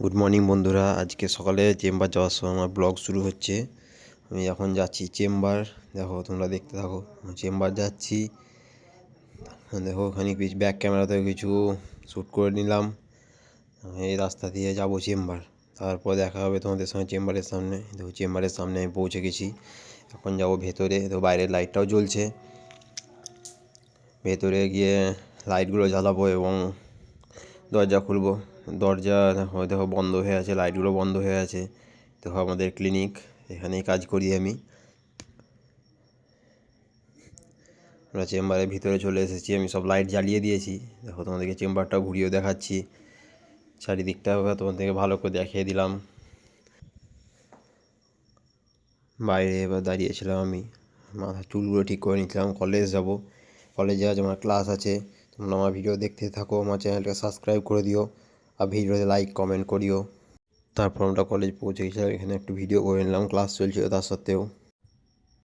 Good morning বন্ধুরা। আজকে সকালে চেম্বার যাওয়ার সময় আমার ব্লগ শুরু হচ্ছে। আমি এখন যাচ্ছি চেম্বার। দেখো, তোমরা দেখতে থাকো। চেম্বার যাচ্ছি, দেখো ওখানে ব্যাক ক্যামেরাতে কিছু শ্যুট করে নিলাম। এই রাস্তা দিয়ে যাব চেম্বার, তারপর দেখা হবে তোমাদের সঙ্গে চেম্বারের সামনে। দেখো, চেম্বারের সামনে আমি পৌঁছে গেছি। এখন যাব ভেতরে। তো বাইরের লাইটটাও জ্বলছে। ভেতরে গিয়ে লাইটগুলো জ্বালাবো এবং দরজা খুলবো। দরজা দেখো দেখো বন্ধ হয়ে আছে, লাইটগুলো বন্ধ হয়ে আছে। দেখো আমাদের ক্লিনিক, এখানেই কাজ করি আমি। আমরা চেম্বারের ভিতরে চলে এসেছি, আমি সব লাইট জ্বালিয়ে দিয়েছি। দেখো, তোমাদেরকে চেম্বারটা ঘুরিয়েও দেখাচ্ছি, চারিদিকটা তোমাদেরকে ভালো করে দেখিয়ে দিলাম। বাইরে এবার দাঁড়িয়েছিলাম আমি, মাথার চুলগুলো ঠিক করে নিচ্ছিলাম। কলেজ যাব, কলেজে আজ আমার ক্লাস আছে। তোমরা আমার ভিডিও দেখতে থাকো, আমার চ্যানেলটা সাবস্ক্রাইব করে দিও আর ভিডিওতে লাইক কমেন্ট করিও। তারপর আমরা কলেজ পৌঁছে গেছিলাম, এখানে একটু ভিডিও করে নিলাম, ক্লাস চলছিল তার সত্ত্বেও।